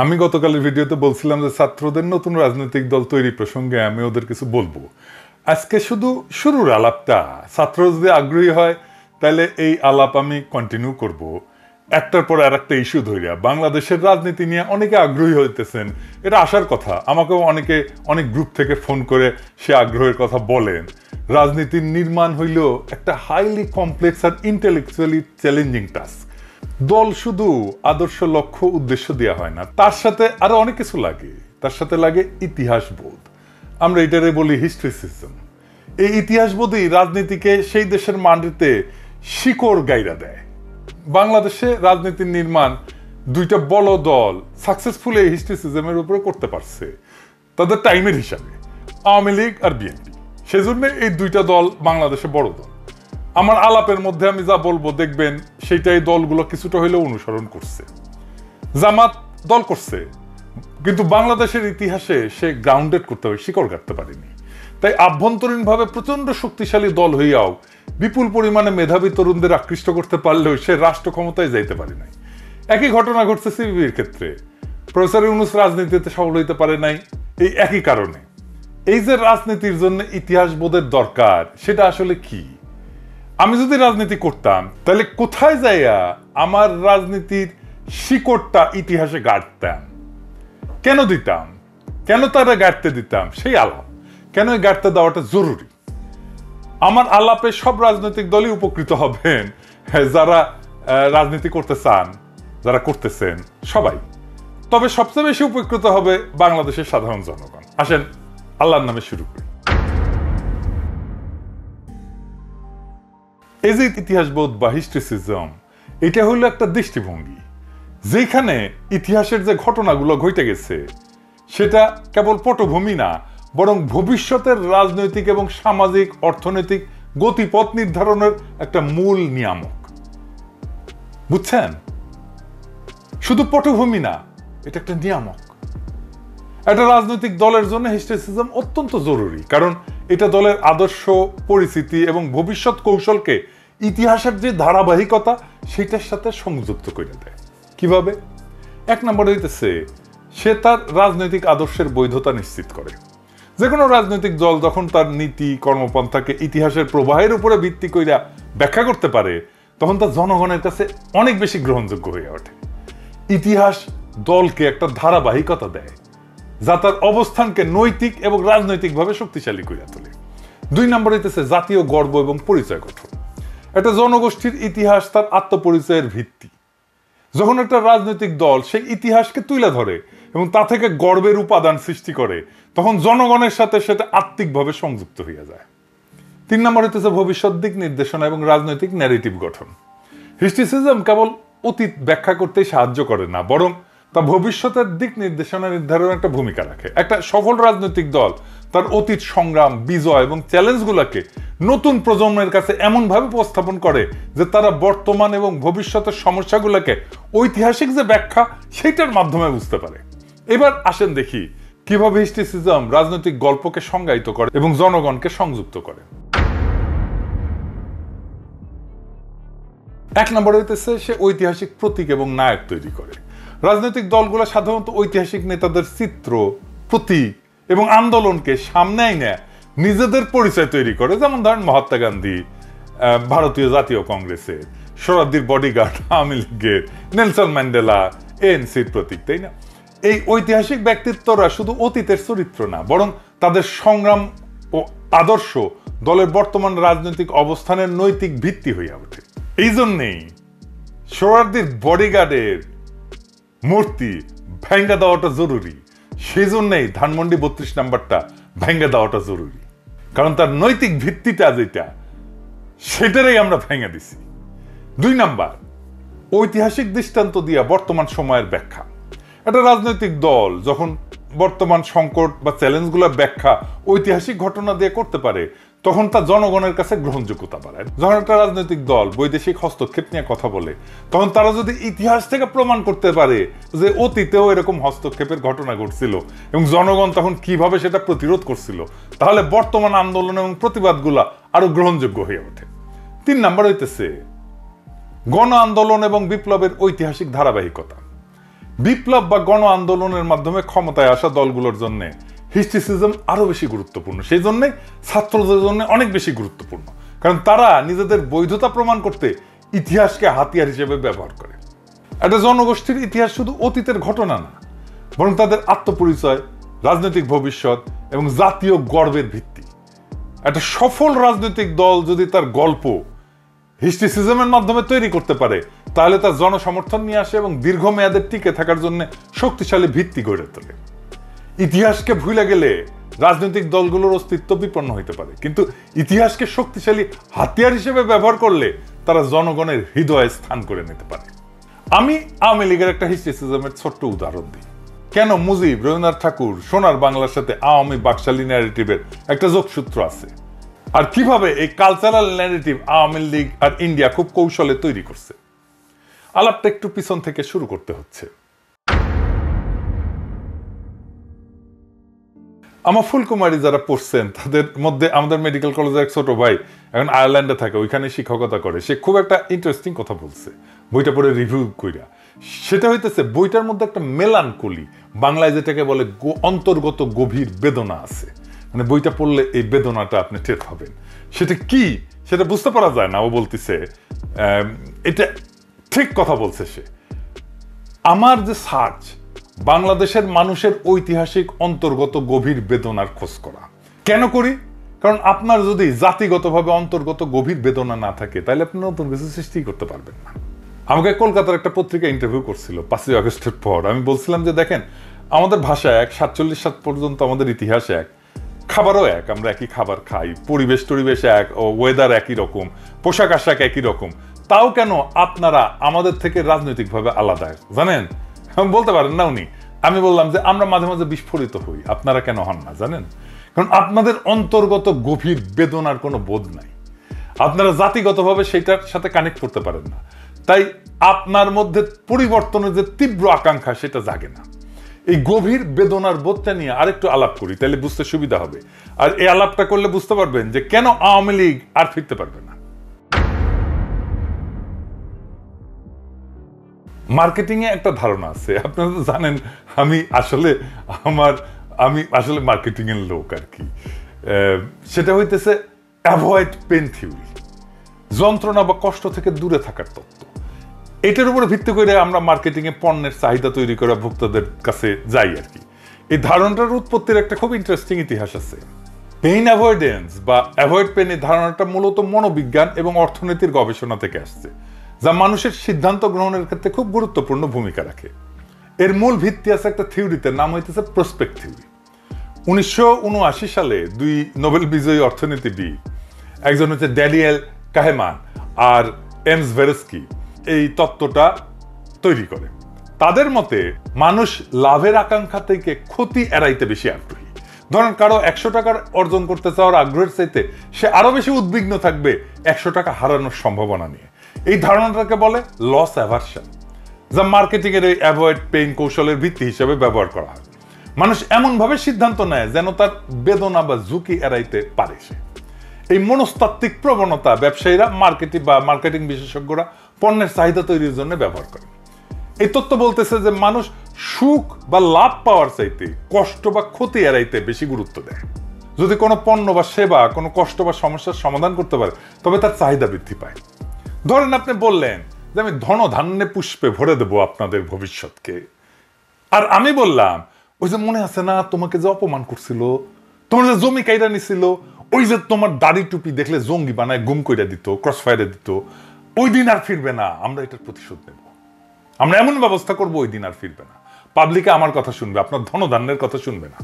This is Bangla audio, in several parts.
আমি গতকালের ভিডিওতে বলছিলাম যে ছাত্রদের নতুন রাজনৈতিক দল তৈরি প্রসঙ্গে আমি ওদের কিছু বলবো। আজকে শুধু শুরুর আলাপটা, ছাত্র যদি আগ্রহী হয় তাহলে এই আলাপ আমি কন্টিনিউ করব। একটার পর আর একটা ইস্যু ধরিয়া বাংলাদেশের রাজনীতি নিয়ে অনেকে আগ্রহী হইতেছেন, এটা আসার কথা। আমাকেও অনেক গ্রুপ থেকে ফোন করে সে আগ্রহের কথা বলেন। রাজনীতির নির্মাণ হইল একটা হাইলি কমপ্লেক্স আর ইন্টেলেকচুয়ালি চ্যালেঞ্জিং টাস্ক। দল শুধু আদর্শ লক্ষ্য উদ্দেশ্য দেওয়া হয় না, তার সাথে আরো অনেক কিছু লাগে। তার সাথে লাগে ইতিহাস বোধ, আমরা এটারে বলি হিস্ট্রিসিজম। এই ইতিহাস বোধই রাজনীতিকে সেই দেশের মাটিতে শিকড় গাইরা দেয়। বাংলাদেশে রাজনীতির নির্মাণ দুইটা বড় দল সাকসেসফুল এই হিস্ট্রিসিজমের উপরে করতে পারছে তাদের টাইমের হিসাবে, আওয়ামী লীগ আর বিএনপি। সেজন্য এই দুইটা দল বাংলাদেশে বড় দল। আমার আলাপের মধ্যে আমি যা বলবো দেখবেন সেইটাই দলগুলো কিছুটা হইলেও অনুসরণ করছে। জামাত দল করছে, কিন্তু বাংলাদেশের ইতিহাসে সে গ্রাউন্ডেড করতে হবে, শিকড় গাড়তে পারেনি। তাই আভ্যন্তরীণভাবে প্রচন্ড শক্তিশালী দল হইয়াও বিপুল পরিমাণে মেধাবী তরুণদের আকৃষ্ট করতে পারলেও সে রাষ্ট্র ক্ষমতায় যাইতে পারে নাই। একই ঘটনা ঘটছে সিপিবির ক্ষেত্রে। প্রফেসর ইউনূস রাজনীতিতে সফল হইতে পারে নাই এই একই কারণে। এই যে রাজনীতির জন্য ইতিহাস বোধের দরকার, সেটা আসলে কি? আমি যদি রাজনীতি করতাম তাহলে কোথায় যাইয়া আমার রাজনীতির শিকড়টা ইতিহাসে গাড়তাম, কেন দিতাম, কেন তারা গাড়তে দিতাম, সেই আলাপ। কেন এই গাড়তে দেওয়াটা জরুরি? আমার আলাপে সব রাজনৈতিক দলই উপকৃত হবেন, যারা রাজনীতি করতে চান, যারা করতেছেন সবাই। তবে সবচেয়ে বেশি উপকৃত হবে বাংলাদেশের সাধারণ জনগণ। আসেন আল্লাহর নামে শুরু করি। এই যে ইতিহাসবোধ বা হিস্ট্রিসিজম, এটা হলো একটা দৃষ্টিভঙ্গি যেখানে ইতিহাসের যে ঘটনাগুলো ঘটে গেছে সেটা কেবল পটভূমি না, বরং ভবিষ্যতের রাজনৈতিক এবং সামাজিক অর্থনৈতিক গতিপথ নির্ধারণের একটা মূল নিয়ামক। বুঝছেন? শুধু পটভূমি না, এটা একটা নিয়ামক। একটা রাজনৈতিক দলের জন্য হিস্ট্রিসিজম অত্যন্ত জরুরি, কারণ এটা দলের আদর্শ, পরিস্থিতি এবং ভবিষ্যৎ কৌশলকে ইতিহাসের যে ধারাবাহিকতা সেটার সাথে সংযুক্ত করে দেয়। কিভাবে? এক নম্বরে হইতেছে সে তার রাজনৈতিক আদর্শের বৈধতা নিশ্চিত করে। যে কোনো রাজনৈতিক দল যখন তার নীতি কর্মপন্থাকে ইতিহাসের প্রবাহের উপরে ভিত্তি করে ব্যাখ্যা করতে পারে, তখন তার জনগণের কাছে অনেক বেশি গ্রহণযোগ্য হয়ে ওঠে। ইতিহাস দলকে একটা ধারাবাহিকতা দেয় যা তার অবস্থানকে নৈতিক এবং রাজনৈতিকভাবে শক্তিশালী করে তোলে। দুই নম্বর হইতেছে জাতীয় গর্ব এবং পরিচয় গঠন। একটা জনগোষ্ঠীর ইতিহাস তার আত্মপরিচয়ের ভিত্তি। যখন একটা রাজনৈতিক দল সেই ইতিহাসকে তুলে ধরে এবং তা থেকে গর্বের উপাদান সৃষ্টি করে, তখন জনগণের সাথে সেটা আত্মিকভাবে সংযুক্ত হয়ে যায়। তিন নম্বর হইতেছে ভবিষ্যৎ দিক নির্দেশনা এবং রাজনৈতিক ন্যারেটিভ গঠন। হিস্ট্রিসিজম কেবল অতীত ব্যাখ্যা করতেই সাহায্য করে না, বরং তা ভবিষ্যতের দিক নির্দেশনা নির্ধারণে একটা ভূমিকা রাখে। একটা সফল রাজনৈতিক দল তার অতীত সংগ্রাম, বিজয় এবং চ্যালেঞ্জগুলোকে নতুন প্রজন্মের কাছে এমনভাবে উপস্থাপন করে যে তারা বর্তমান এবং ভবিষ্যতের সমস্যাগুলোকে ঐতিহাসিক যে ব্যাখ্যা সেইটার মাধ্যমে বুঝতে পারে। এবার আসেন দেখি কিভাবে হিস্ট্রিসিজম রাজনৈতিক গল্পকে সংজ্ঞায়িত করে এবং জনগণকে সংযুক্ত করে। এক নম্বর হইতেছে সে ঐতিহাসিক প্রতীক এবং নায়ক তৈরি করে। রাজনৈতিক দলগুলো সাধারণত ঐতিহাসিক নেতাদের চিত্র, প্রতীক এবং আন্দোলনকে সামনে এনে নিজেদের পরিচয় তৈরি করে। যেমন ধরেন মহাত্মা গান্ধী ভারতীয় জাতীয় কংগ্রেসের, সোহরাওয়ার্দীর বডিগার্ড আওয়ামী লীগের, নেলসন ম্যান্ডেলা এএনসির প্রতীক, তাই না? এই ঐতিহাসিক ব্যক্তিত্বরা শুধু অতীতের চরিত্র না, বরং তাদের সংগ্রাম ও আদর্শ দলের বর্তমান রাজনৈতিক অবস্থানের নৈতিক ভিত্তি হইয়া ওঠে। এই জন্যেই সোহরাওয়ার্দীর বডিগার্ডের মূর্তি ভেঙ্গা দেওয়াটা জরুরি। সেই জন্যই ধানমন্ডি ৩২ নাম্বারটা ভেঙ্গা দেওয়াটা জরুরি, কারণ তার নৈতিক ভিত্তিটা যেটা সেটারই আমরা ভেঙে দিছি। দুই নাম্বার, ঐতিহাসিক দৃষ্টান্ত দিয়া বর্তমান সময়ের ব্যাখ্যা। একটা রাজনৈতিক দল যখন বর্তমান সংকট বা চ্যালেঞ্জগুলোর ব্যাখ্যা ঐতিহাসিক ঘটনা দিয়ে করতে পারে, তখন তা জনগণের কাছে গ্রহণযোগ্যতা বাড়ায়। যখন একটা রাজনৈতিক দল বৈদেশিক হস্তক্ষেপ নিয়ে কথা বলে, তখন তারা যদি ইতিহাস থেকে প্রমাণ করতে পারে যে অতীতেও এরকম হস্তক্ষেপের ঘটনা ঘটছিল এবং জনগণ তখন কিভাবে সেটা প্রতিরোধ করছিল, তাহলে বর্তমান আন্দোলন এবং প্রতিবাদগুলো আরো গ্রহণযোগ্য হয়ে ওঠে। তিন নম্বর হইতেছে গণ আন্দোলন এবং বিপ্লবের ঐতিহাসিক ধারাবাহিকতা। বিপ্লব বা গণ আন্দোলনের মাধ্যমে ক্ষমতায় আসা দলগুলোর জন্য হিস্ট্রিসিজম আরো বেশি গুরুত্বপূর্ণ, সেই জন্য ছাত্রদের জন্য অনেক বেশি গুরুত্বপূর্ণ, কারণ তারা নিজেদের বৈধতা প্রমাণ করতে ইতিহাসকে হাতিয়ার হিসেবে ব্যবহার করে। একটা জনগোষ্ঠীর ইতিহাস শুধু অতীতের ঘটনা না, বরং তাদের আত্মপরিচয়, রাজনৈতিক ভবিষ্যৎ এবং জাতীয় গর্বের ভিত্তি। একটা সফল রাজনৈতিক দল যদি তার গল্প হিস্ট্রিসিজমের মাধ্যমে তৈরি করতে পারে, তাহলে তার জনসমর্থন নিয়ে আসে এবং দীর্ঘমেয়াদে টিকে থাকার জন্য শক্তিশালী ভিত্তি গড়ে তোলে। ইতিহাসকে ভুলে গেলে রাজনৈতিক দলগুলোর অস্তিত্ব বিপন্ন হতে পারে, কিন্তু ইতিহাসকে শক্তিশালী হাতিয়ার হিসেবে ব্যবহার করলে তারা জনগণের হৃদয়ে স্থান করে নিতে পারে। আমি আওয়ামী লীগের একটা হিস্ট্রিসিজমের ছোট্ট উদাহরণ দিই। কেন মুজিব, রবীন্দ্রনাথ ঠাকুর, সোনার বাংলার সাথে আওয়ামী বাকশালী ন্যারেটিভের একটা যোগসূত্র আছে, আর কিভাবে এই কালচারাল ন্যারেটিভ আওয়ামী লীগ আর ইন্ডিয়া খুব কৌশলে তৈরি করছে। আলাপটা একটু পিছন থেকে শুরু করতে হচ্ছে। আমার ফুলকুমারী যারা পড়ছেন তাদের মধ্যে আমাদের মেডিকেল কলেজের এক ছোট ভাই এখন আয়ারল্যান্ডে থাকে, ওইখানে শিক্ষকতা করে। সে খুব একটা ইন্টারেস্টিং কথা বলছে বইটা পড়ে রিভিউ কইরা। সেটা হইতেছে বইটার মধ্যে একটা মেলানকলি, বাংলায় যেটাকে বলে অন্তর্গত গভীর বেদনা আছে। মানে বইটা পড়লে এই বেদনাটা আপনি টের পাবেন। সেটা কি সেটা বুঝতে পারা যায় না। ও বলতেছে এটা ঠিক কথা বলছে সে। আমার যে সার্চ, বাংলাদেশের মানুষের ঐতিহাসিক অন্তর্গত গভীর বেদনার খোঁজ করা। কেন করি? কারণ আপনার যদি জাতিগতভাবে অন্তর্গত গভীর বেদনা না থাকে, তাহলে আপনি নতুন কিছু সৃষ্টি করতে পারবেন না। আমাকে কলকাতার একটা পত্রিকা ইন্টারভিউ করছিল 5ই আগস্টের পর। আমি বলছিলাম যে দেখেন, আমাদের ভাষা এক, 47 সাল পর্যন্ত আমাদের ইতিহাস এক, খাবারও এক, আমরা একই খাবার খাই, পরিবেশ টরিবেশ এক, ওয়েদার একই রকম, পোশাক আশাক একই রকম, তাও কেন আপনারা আমাদের থেকে রাজনৈতিকভাবে আলাদা জানেন? বলতে পারেন না উনি। আমি বললাম যে আমরা মাঝে মাঝে বিস্ফোরিত হই, আপনারা কেন হন না জানেন? কারণ আপনাদের অন্তর্গত গভীর বেদনার কোনো বোধ নাই, আপনারা জাতিগতভাবে সেটার সাথে কানেক্ট করতে পারেন না, তাই আপনার মধ্যে পরিবর্তনের যে তীব্র আকাঙ্ক্ষা সেটা জাগে না। এই গভীর বেদনার বোধটা নিয়ে আরেকটু আলাপ করি, তাহলে বুঝতে সুবিধা হবে। আর এই আলাপটা করলে বুঝতে পারবেন যে কেন আওয়ামী লীগ আর ফিরতে পারবে না। মার্কেটিং এ একটা ধারণা আছে, আপনারা তো জানেন আমি আসলে মার্কেটিং এর লোক আর কি। সেটা হইতেছে অ্যাভয়েড পেন থিওরি, যন্ত্রণা বা কষ্ট থেকে দূরে থাকার তত্ত্ব। এটার উপরে ভিত্তি করে আমরা মার্কেটিং এ পণ্যের চাহিদা তৈরি করা ভোক্তাদের কাছে যাই আর কি। এই ধারণাটার উৎপত্তির একটা খুব ইন্টারেস্টিং ইতিহাস আছে। পেইন অ্যাভয়েডেন্স বা অ্যাভয়েড পেন এই ধারণাটা মূলত মনোবিজ্ঞান এবং অর্থনীতির গবেষণা থেকে আসছে, যা মানুষের সিদ্ধান্ত গ্রহণের ক্ষেত্রে খুব গুরুত্বপূর্ণ ভূমিকা রাখে। এর মূল ভিত্তি আছে একটা থিওরিতে, নাম হইতেছে প্রসপেক্ট থিওরি। 1979 সালে 2 নোবেল বিজয়ী অর্থনীতিবিদ, একজন হচ্ছে ড্যানিয়েল কাহেমান আর এমস ভেরেস্কি, এই তত্ত্বটা তৈরি করে। তাদের মতে মানুষ লাভের আকাঙ্ক্ষা থেকে ক্ষতি এড়াইতে বেশি আগ্রহী। ধরেন কারো 100 টাকার অর্জন করতে চাওয়ার আগ্রহের চাইতে সে আরো বেশি উদ্বিগ্ন থাকবে 100 টাকা হারানোর সম্ভাবনা নিয়ে। এই ধারণাটাকে বলে লস অ্যাভারশন, যা মার্কেটিং এর এই অ্যাভয়েড পেইন কৌশলের ভিত্তি হিসেবে ব্যবহার করা হয়। মানুষ এমন ভাবে সিদ্ধান্ত নেয় যেন তার বেদনা বা ঝুঁকি এড়াইতে পারে সে। এই মনস্তাত্ত্বিক প্রবণতা ব্যবসায়ীরা মার্কেটিং বিশেষজ্ঞরা পণ্যের চাহিদা তৈরির জন্য ব্যবহার করে। এই তত্ত্ব বলতেছে যে মানুষ সুখ বা লাভ পাওয়ার চাইতে কষ্ট বা ক্ষতি এড়াইতে বেশি গুরুত্ব দেয়। যদি কোনো পণ্য বা সেবা কোনো কষ্ট বা সমস্যার সমাধান করতে পারে, তবে তার চাহিদা বৃদ্ধি পায়। ধরেন আপনি বললেন যে আমি ধন ধান্যে পুষ্পে ভরে দেবো আপনাদের ভবিষ্যৎকে, আর আমি বললাম ওই যে মনে আছে না তোমাকে যে অপমান করছিল, তোমার যে জমি কাইরা নিছিল, ওই যে তোমার দাড়ি টুপি দেখলে জঙ্গি বানায় গুম কইরা দিত, ক্রস ফায়ারে দিত, ওই দিন আর ফিরবে না, আমরা এটার প্রতিশোধ নেব, আমরা এমন ব্যবস্থা করবো ওই দিন আর ফিরবে না। পাবলিকে আমার কথা শুনবে, আপনার ধনধান্যের কথা শুনবে না।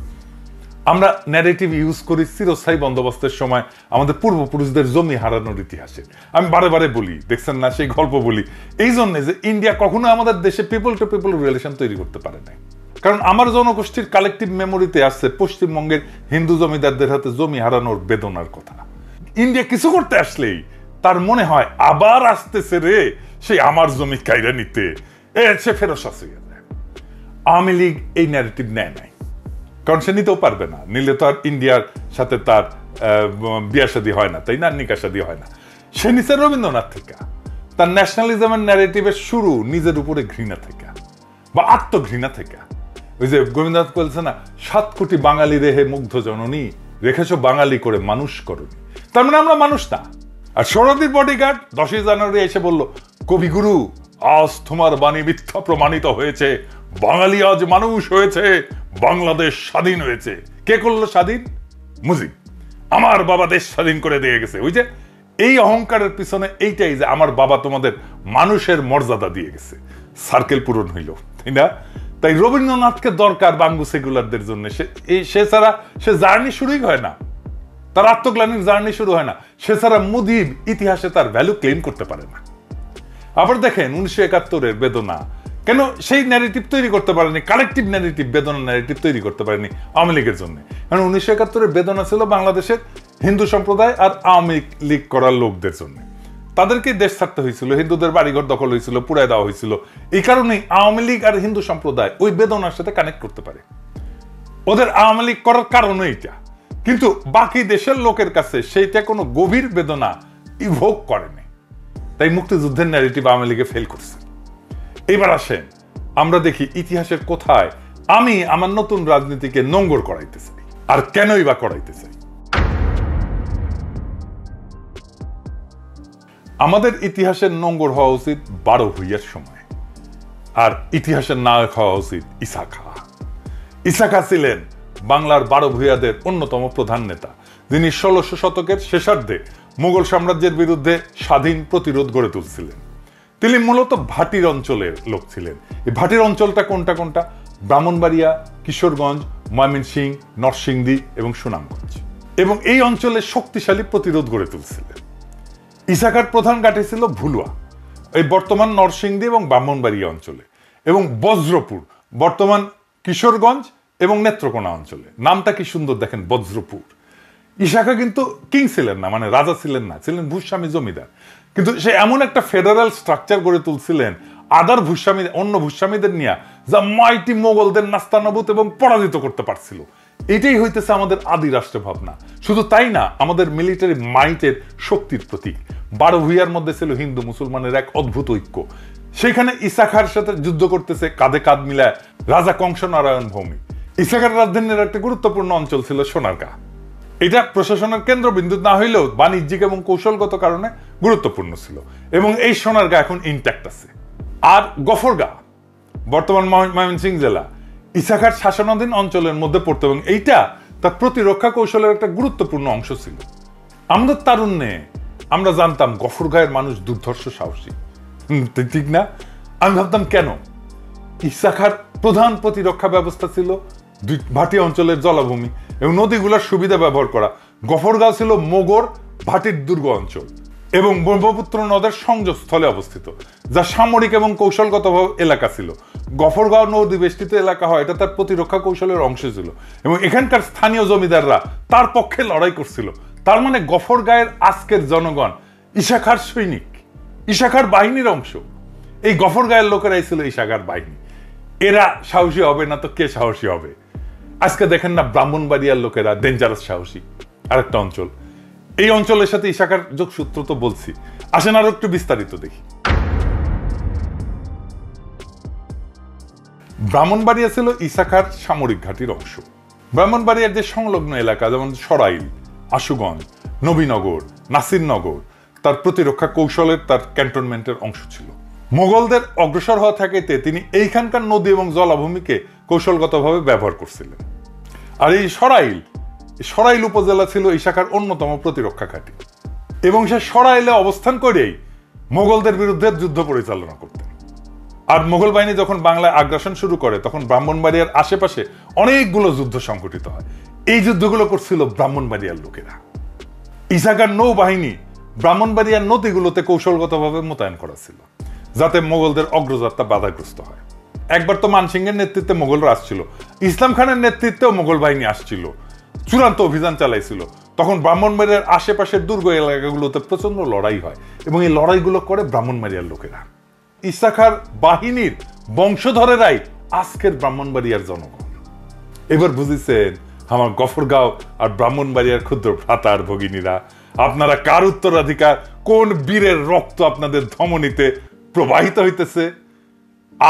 আমরা ন্যারেটিভ ইউজ করি চিরস্থায়ী বন্দোবস্তের সময় আমাদের পূর্বপুরুষদের জমি হারানোর ইতিহাসে। আমি বারে বারে বলি, দেখছেন না সেই গল্প বলি, এই জন্য যে ইন্ডিয়া কখনো আমাদের দেশে পিপল টু পিপল রিলেশন তৈরি করতে পারে নাই। কারণ আমার জনগোষ্ঠীর কালেকটিভ মেমোরিতে আসছে পশ্চিমবঙ্গের হিন্দু জমিদারদের হাতে জমি হারানোর বেদনার কথা। ইন্ডিয়া কিছু করতে আসলেই তার মনে হয় আবার আসতেছে রে সেই আমার জমি কাইরা নিতে, সে ফেরত আসে। আওয়ামী লীগ এই ন্যারেটিভ নেয় নাই, কারণ সে নিতেও পারবে না, নিলে তো আর ইন্ডিয়ার সাথে তার বিয়া শাদী হয় না, তাই না, নিকা শাদী হয় না। সে নিচে রবীন্দ্রনাথ থেকে, তার ন্যাশনালিজমের ন্যারেটিভের শুরু নিজের উপরে ঘৃণা থেকে। বা আত্মঘৃণা থেকে। ওই যে গোবিন্দনাথ বলছে না, 7 কোটি বাঙালি রেহে মুগ্ধ জননী, রেখেছো বাঙালি করে মানুষ করনি। তার মানে আমরা মানুষ না। আর সরোদির বডিগার্ড 10ই জানুয়ারি এসে বলল, কবিগুরু আজ তোমার বাণী মিথ্যা প্রমাণিত হয়েছে, বাঙালি আজ মানুষ হয়েছে, বাংলাদেশ স্বাধীন হয়েছে। কে করলো স্বাধীন? মুজিব। আমার বাবা দেশ স্বাধীন করে দিয়ে গেছে। ওই যে এই অহংকারের পিছনে এইটাই যে আমার বাবা তোমাদের মানুষের মর্যাদা দিয়ে গেছে, সার্কেল পূরণ হইল, তাই না? তাই রবীন্দ্রনাথকে দরকার বাঙ্গু সেকুলারদের জন্য। সে ছাড়া সে জার্নি শুরুই হয় না, তার আত্মগ্লানির জার্নি শুরু হয় না। সে ছাড়া মুজিব ইতিহাসে তার ভ্যালু ক্লেম করতে পারে না। আবার দেখেন 1971-এর বেদনা, কেন সেই ন্যারেটিভ তৈরি করতে পারেনি, কালেকটিভ ন্যারেটিভ, বেদনা ন্যারেটিভ তৈরি করতে পারেনি আওয়ামী লীগের জন্য? কারণ 1971-এর বেদনা ছিল বাংলাদেশের হিন্দু সম্প্রদায় আর আওয়ামী লীগ করার লোকদের জন্য। তাদেরকে দেশ ছাড়তে হয়েছিল, হিন্দুদের বাড়িঘর দখল হয়েছিল, পুড়ায় দেওয়া হয়েছিল। এই কারণেই আওয়ামী লীগ আর হিন্দু সম্প্রদায় ওই বেদনার সাথে কানেক্ট করতে পারে। ওদের আওয়ামী লীগ করার কারণও এইটা। কিন্তু বাকি দেশের লোকের কাছে সেইটা কোনো গভীর বেদনা ইভোক করেনি। তাই মুক্তিযুদ্ধের ন্যারেটিভ আওয়ামী লীগে ফেল করছে। এবার আসেন আমরা দেখি ইতিহাসের কোথায় আমি আমার নতুন রাজনীতিকে নোঙ্গর করাইতে চাই, আর কেনই বা করাইতে চাই। আমাদের ইতিহাসের নোঙ্গর হওয়া উচিত 12 ভূঁইয়ার সময়, আর ইতিহাসের নায়ক হওয়া উচিত ঈসা খাঁ। ঈসা খাঁ ছিলেন বাংলার 12 ভূঁইয়াদের অন্যতম প্রধান নেতা, যিনি 1600 শতকের শেষার্ধে মুঘল সাম্রাজ্যের বিরুদ্ধে স্বাধীন প্রতিরোধ গড়ে তুলছিলেন। তিনি মূলত ভাটির অঞ্চলের লোক ছিলেন। এই ভাটির অঞ্চলটা কোনটা কোনটা? ব্রাহ্মণবাড়িয়া, কিশোরগঞ্জ, ময়মনসিংহ, নরসিংদী এবং সুনামগঞ্জ। এবং এই অঞ্চলে শক্তিশালী প্রতিরোধ গড়ে তুলছিলেন। ঈসা খাঁর প্রধান ঘাঁটি ছিল ভুলুয়া, এই বর্তমান নরসিংদী এবং ব্রাহ্মণবাড়িয়া অঞ্চলে, এবং বজ্রপুর বর্তমান কিশোরগঞ্জ এবং নেত্রকোনা অঞ্চলে। নামটা কি সুন্দর দেখেন, বজ্রপুর। ঈসা খাঁ কিন্তু কিং ছিলেন না, মানে রাজা ছিলেন না, ছিলেন ভূস্বামী জমিদার। কিন্তু সে এমন একটা ফেডারেল স্ট্রাকচার গড়ে তুলছিলেন আদার ভূস্বামী, অন্য ভূস্বামীদের নিয়ে, যা মাইটি মোগলদের নাস্তানাবুদ এবং পরাজিত করতে পারছিল। এটাই হইতেছে আমাদের আদি রাষ্ট্র ভাবনা। শুধু তাই না, আমাদের মিলিটারি মাইটের শক্তির প্রতীক। 12 ভূঁইয়ার মধ্যে ছিল হিন্দু মুসলমানের এক অদ্ভুত ঐক্য। সেখানে ঈসা খাঁর সাথে যুদ্ধ করতেছে কাঁধে কাঁধ মিলায় রাজা কংস নারায়ণ ভৌমিক। ঈসা খাঁর রাজধানীর একটা গুরুত্বপূর্ণ অঞ্চল ছিল সোনারগাঁ। এটা প্রশাসনের কেন্দ্রবিন্দু না হইলেও বাণিজ্যিক এবং কৌশলগত কারণে গুরুত্বপূর্ণ ছিল, এবং এই সোনারগাঁ এখন ইনট্যাক্ট আছে। আর গফরগাঁ বর্তমান ময়মনসিংহ জেলা ঈসা খাঁর শাসনাধীন অঞ্চলের মধ্যে পড়তো, এবং এইটা তার প্রতিরক্ষা কৌশলের একটা গুরুত্বপূর্ণ অংশ ছিল। আমাদের তারুণ্যে আমরা জানতাম গফরগাঁয়ের মানুষ দুর্ধর্ষ সাহসী, ঠিক না? আমি ভাবতাম কেন? ঈসা খাঁর প্রধান প্রতিরক্ষা ব্যবস্থা ছিল ভাটি অঞ্চলের জলাভূমি এবং নদীগুলোর সুবিধা ব্যবহার করা। গফরগাঁও ছিল মোগর ভাটির দুর্গ অঞ্চল এবং ব্রহ্মপুত্র নদের সংযোগস্থলে অবস্থিত, যা সামরিক এবং কৌশলগত এলাকা ছিল। গফরগাঁও নদী বেষ্টিত এলাকা হয়, এটা তার প্রতিরক্ষা কৌশলের অংশ ছিল, এবং এখানকার স্থানীয় জমিদাররা তার পক্ষে লড়াই করছিল। তার মানে গফরগাঁয়ের আজকের জনগণ ঈসা খাঁর সৈনিক, ঈসা খাঁর বাহিনীর অংশ। এই গফরগাঁয়ের লোকেরাই ছিল ঈসা খাঁর বাহিনী। এরা সাহসী হবে না তো কে সাহসী হবে? আজকে দেখেন না, ব্রাহ্মণবাড়িয়ার লোকেরা ডেঞ্জারাস সাহসী, আরেকটা অঞ্চল। এই অঞ্চলের সাথে ঈসা খাঁর যোগসূত্র তো বলছি, আসেন আরো একটু বিস্তারিত দেখি। ব্রাহ্মণবাড়িয়া ছিল ঈসা খাঁর সামরিক ঘাঁটির অংশ। ব্রাহ্মণবাড়িয়ার যে সংলগ্ন এলাকা, যেমন সরাইল, আশুগঞ্জ, নবীনগর, নাসিরনগর, তার প্রতিরক্ষা কৌশলের, তার ক্যান্টনমেন্টের অংশ ছিল। মোগলদের অগ্রসর হওয়া থাকাতে তিনি এইখানকার নদী এবং জলাভূমিকে কৌশলগতভাবে ব্যবহার করছিলেন। আর এই সরাইল উপজেলা ছিল ঈসা খাঁর অন্যতম প্রতিরক্ষা ঘাঁটি, এবং সে সরাইলে অবস্থান করেই মোগলদের বিরুদ্ধে যুদ্ধ পরিচালনা করতেন। আর মোগল বাহিনী যখন বাংলায় আগ্রাসন শুরু করে, তখন ব্রাহ্মণবাড়িয়ার আশেপাশে অনেকগুলো যুদ্ধ সংঘটিত হয়। এই যুদ্ধগুলো করছিল ব্রাহ্মণবাড়িয়ার লোকেরা। ঈসা খাঁর নৌবাহিনী ব্রাহ্মণবাড়িয়ার নদীগুলোতে কৌশলগতভাবে মোতায়েন করা ছিল, যাতে মোগলদের অগ্রযাত্রা বাধাগ্রস্ত হয়। একবার তো মানসিংহের নেতৃত্বে মোগলরা আসছিল, ইসলাম খানের নেতৃত্বেও মোগল বাহিনী আসছিল, চূড়ান্ত অভিযান চালাইছিল। তখন ব্রাহ্মণবাড়িয়ার আশেপাশের দুর্গ এলাকাগুলোতে প্রচন্ড লড়াই হয়, এবং এই লড়াইগুলো করে ব্রাহ্মণবাড়িয়ার লোকেরা। ঈসা খাঁর বাহিনীর বংশধরেরাই আজকের ব্রাহ্মণবাড়িয়ার জনগণ। এবার বুঝেছেন আমার গফরগাঁও আর ব্রাহ্মণবাড়িয়ার ক্ষুদ্র ভ্রাতা আর ভগিনীরা, আপনারা কার উত্তরাধিকার, কোন বীরের রক্ত আপনাদের ধমনীতে প্রবাহিত হইতেছে?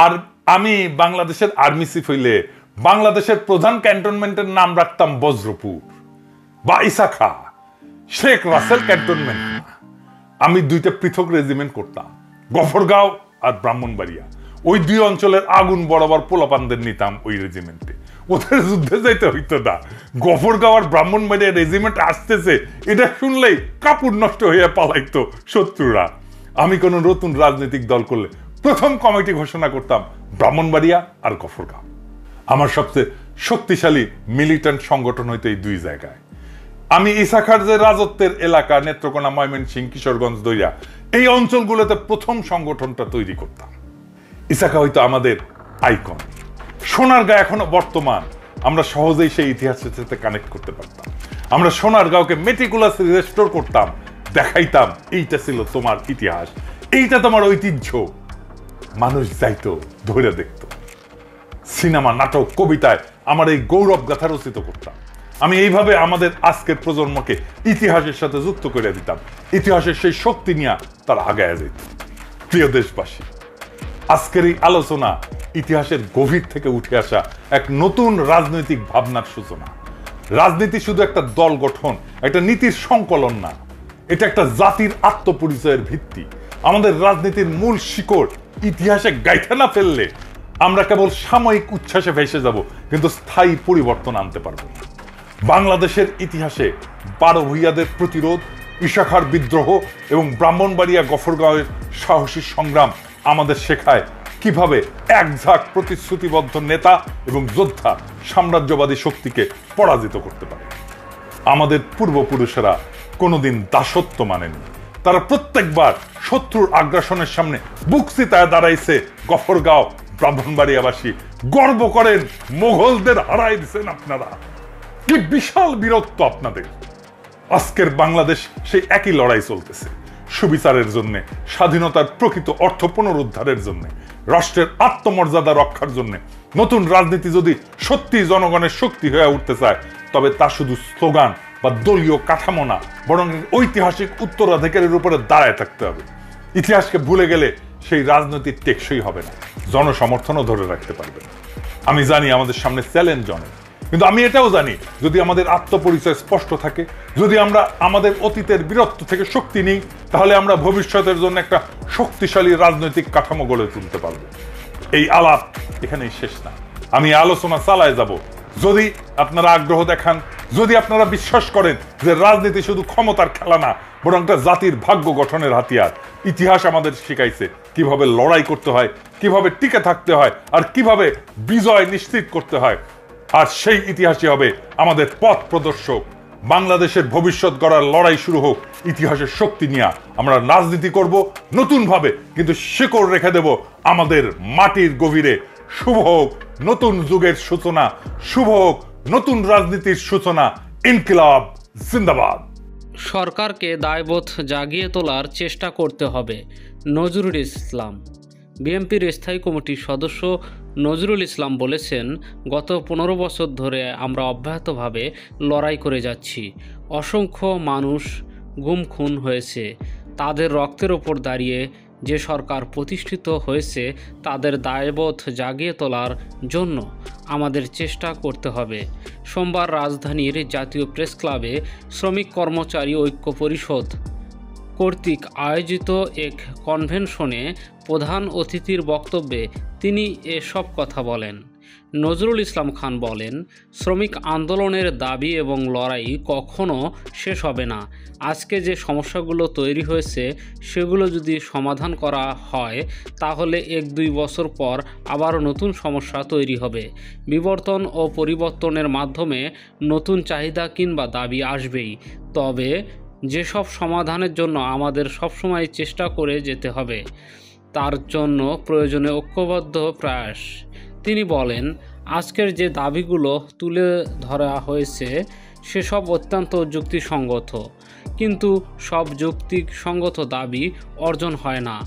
আর আমি বাংলাদেশের আর্মি চিফ হইলে বাংলাদেশের প্রধান ক্যান্টনমেন্টের নাম রাখতাম বজ্রপুর বা ইসাখা, শেখ রাসেল ক্যান্টনমেন্ট। আমি দুইটা পৃথক রেজিমেন্ট করতাম, গফরগাঁও আর ব্রাহ্মণবাড়িয়া। ওই দুই অঞ্চলের আগুন বরাবর পোলাপানদের নিতাম ওই রেজিমেন্টে। ওদের যুদ্ধে যাইতে হইতো না। গফরগাঁও আর ব্রাহ্মণবাড়িয়া রেজিমেন্ট আসতেছে এটা শুনলেই কাপড় নষ্ট হইয়া পালাইতো শত্রুরা। আমি কোনো নতুন রাজনৈতিক দল করলে প্রথম কমিটি ঘোষণা করতাম ব্রাহ্মণবাড়িয়া আর গফরগাঁও। আমার সবচেয়ে শক্তিশালী মিলিটেন্ট সংগঠন হইতো এই দুই জায়গায়। আমি ইসাখার যে রাজত্বের এলাকা নেত্রকোনা, ময়মনসিংহ, কিশোরগঞ্জ, দইরা এই অঞ্চলগুলোতে প্রথম সংগঠনটা তৈরি করতাম। ইসাখা হইতো আমাদের আইকন। সোনারগাঁও এখনো বর্তমান, আমরা সহজেই সেই ইতিহাসের সাথে কানেক্ট করতে পারতাম। আমরা সোনারগাঁওকে মেটিকুলাসলি রেস্টোর করতাম, দেখাইতাম এইটা ছিল তোমার ইতিহাস, এইটা তোমার ঐতিহ্য। মানুষ যাইতো, ধরে দেখতো। সিনেমা, নাটক, কবিতায় আমার এই গৌরব গাথা রচিত করতাম। আমি এইভাবে আমাদের আজকের প্রজন্মকে ইতিহাসের সাথে যুক্ত করে দিতাম। ইতিহাসের সেই শক্তি নিয়ে তারা আগায় যেত। প্রিয় দেশবাসী, আজকের এই আলোচনা ইতিহাসের গভীর থেকে উঠে আসা এক নতুন রাজনৈতিক ভাবনার সূচনা। রাজনীতি শুধু একটা দল গঠন, একটা নীতির সংকলন না, এটা একটা জাতির আত্মপরিচয়ের ভিত্তি। আমাদের রাজনীতির মূল শিকড় ইতিহাসে গাইথা না ফেললে আমরা কেবল সাময়িক উচ্ছ্বাসে ভেসে যাব, কিন্তু স্থায়ী পরিবর্তন আনতে পারবো না। বাংলাদেশের ইতিহাসে 12 ভূঁইয়াদের প্রতিরোধ, ইসাখার বিদ্রোহ এবং ব্রাহ্মণবাড়িয়া গফরগাঁওয়ের সাহসী সংগ্রাম আমাদের শেখায় কিভাবে এক ঝাঁক প্রতিশ্রুতিবদ্ধ নেতা এবং যোদ্ধা সাম্রাজ্যবাদী শক্তিকে পরাজিত করতে পারে। আমাদের পূর্বপুরুষেরা কোনোদিন দাসত্ব মানেনি। তারা প্রত্যেকবার শত্রুর আগ্রাসনের সামনে বুক চিতায় দাঁড়াইছে। গফরগাঁও ব্রাহ্মণবাড়িয়াবাসী গর্ব করেন, মোগলদের হারাই দিচ্ছেন আপনারা। কি বিশাল বীরত্ব আপনাদের। আজকের বাংলাদেশ সেই একই লড়াই চলতেছে, সুবিচারের জন্য, স্বাধীনতার প্রকৃত অর্থ পুনরুদ্ধারের জন্য, রাষ্ট্রের আত্মমর্যাদা রক্ষার জন্য। নতুন রাজনীতি যদি সত্যি জনগণের শক্তি হয়ে উঠতে চায়, তবে তা শুধু স্লোগান বা দলীয় কাঠামো না, বরং ঐতিহাসিক উত্তরাধিকারের উপরে দাঁড়ায় থাকতে হবে। ইতিহাসকে ভুলে গেলে সেই রাজনীতি টেকসই হবে না, জনসমর্থনও ধরে রাখতে পারবে না। আমি জানি আমাদের সামনে চ্যালেঞ্জ অনেক, কিন্তু আমি এটাও জানি যদি আমাদের আত্মপরিচয় স্পষ্ট থাকে, যদি আমরা আমাদের অতীতের বীরত্ব থেকে শক্তি নিই, তাহলে আমরা ভবিষ্যতের জন্য একটা শক্তিশালী রাজনৈতিক কাঠামো গড়ে তুলতে পারবো। এই আলাপ এখানেই শেষ না, আমি আলোচনা চালায় যাব। যদি আপনারা আগ্রহ দেখান, যদি আপনারা বিশ্বাস করেন যে রাজনীতি শুধু ক্ষমতার খেলা না, বরং একটা জাতির ভাগ্য গঠনের হাতিয়ার। ইতিহাস আমাদের শিখাইছে কিভাবে লড়াই করতে হয়, কিভাবে টিকে থাকতে হয়, আর কিভাবে বিজয় নিশ্চিত করতে হয়। আর সেই ইতিহাসই হবে আমাদের পথ প্রদর্শক। বাংলাদেশের ভবিষ্যৎ গড়ার লড়াই শুরু হোক ইতিহাসের শক্তি নিয়ে। আমরা রাজনীতি করব নতুনভাবে, কিন্তু শিকড় রেখে দেব আমাদের মাটির গভীরে। শুভ হোক নতুন যুগের সূচনা, শুভ হোক নতুন রাজনীতির সূচনা। ইনকিলাব জিন্দাবাদ। সরকারকে দায়বোধ জাগিয়ে তোলার চেষ্টা করতে হবে। নজরুল ইসলাম। বিএনপির স্থায়ী কমিটির সদস্য নজরুল ইসলাম বলেছেন, গত 15 বছর ধরে আমরা অব্যাহতভাবে লড়াই করে যাচ্ছি। অসংখ্য মানুষ গুম খুন হয়েছে। তাদের রক্তের ওপর দাঁড়িয়ে যে সরকার প্রতিষ্ঠিত হয়েছে, তাদের দায়বোধ জাগিয়ে তোলার জন্য আমাদের চেষ্টা করতে হবে। সোমবার রাজধানীর জাতীয় প্রেস ক্লাবে শ্রমিক কর্মচারী ঐক্য পরিষদ কর্তৃক আয়োজিত এক কনভেনশনে প্রধান অতিথির বক্তব্যে তিনি এসব কথা বলেন। নজরুল ইসলাম খান বলেন, শ্রমিক আন্দোলনের দাবি এবং লড়াই কখনো শেষ হবে না। আজকে যে সমস্যাগুলো তৈরি হয়েছে সেগুলো যদি সমাধান করা হয়, তাহলে 1-2 বছর পর আবার নতুন সমস্যা তৈরি হবে। বিবর্তন ও পরিবর্তনের মাধ্যমে নতুন চাহিদা কিংবা দাবি আসবেই। তবে যেসব সমাধানের জন্য আমাদের সবসময় চেষ্টা করে যেতে হবে, তার জন্য প্রয়োজনে ঐক্যবদ্ধ প্রয়াস। তিনি বলেন, আজকের যে দাবিগুলো তুলে ধরা হয়েছে সেসব অত্যন্ত যুক্তিসঙ্গত, কিন্তু সব যুক্তিসঙ্গত দাবি অর্জন হয় না।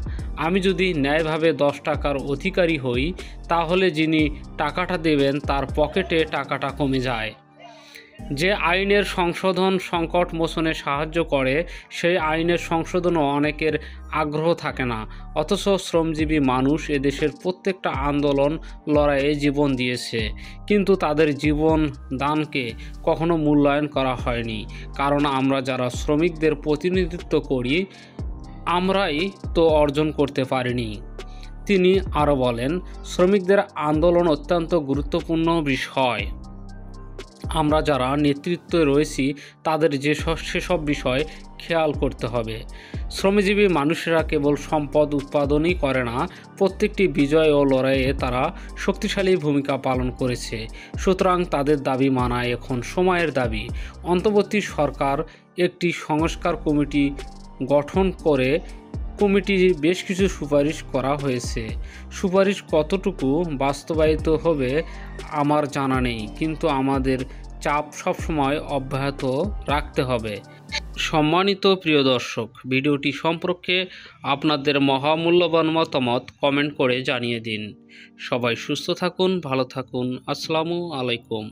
আমি যদি ন্যায়ভাবে 10 টাকার অধিকারী হই, তাহলে যিনি টাকাটা দেবেন তার পকেটে টাকাটা কমে যায়। যে আইনের সংশোধন সংকট মোচনে সাহায্য করে সেই আইনের সংশোধনও অনেকের আগ্রহ থাকে না, অথচ শ্রমজীবী মানুষ এদেশের প্রত্যেকটা আন্দোলন লড়াইয়ে জীবন দিয়েছে, কিন্তু তাদের জীবন দানকে কখনো মূল্যায়ন করা হয়নি। কারণ আমরা যারা শ্রমিকদের প্রতিনিধিত্ব করি আমরাই তো অর্জন করতে পারিনি। তিনি আরও বলেন, শ্রমিকদের আন্দোলন অত্যন্ত গুরুত্বপূর্ণ বিষয়। আমরা যারা নেতৃত্বে রয়েছি তাদের সেসব বিষয় খেয়াল করতে হবে। শ্রমজীবী মানুষেরা কেবল সম্পদ উৎপাদনই করে না, প্রত্যেকটি বিজয় ও লড়াইয়ে তারা শক্তিশালী ভূমিকা পালন করেছে। সুতরাং তাদের দাবি মানা এখন সময়ের দাবি। অন্তর্বর্তী সরকার একটি সংস্কার কমিটি গঠন করে বেশ কিছু সুপারিশ করা হয়েছে। সুপারিশ কতটুকু বাস্তবায়িত হবে আমার জানা নেই, কিন্তু আমাদের চাপ সবসময় অব্যাহত রাখতে হবে। সম্মানিত প্রিয় দর্শক, ভিডিওটি সম্পর্কে আপনাদের মহামূল্যবান মতামত কমেন্ট করে জানিয়ে দিন। সবাই সুস্থ থাকুন, ভালো থাকুন। আসসালামু আলাইকুম।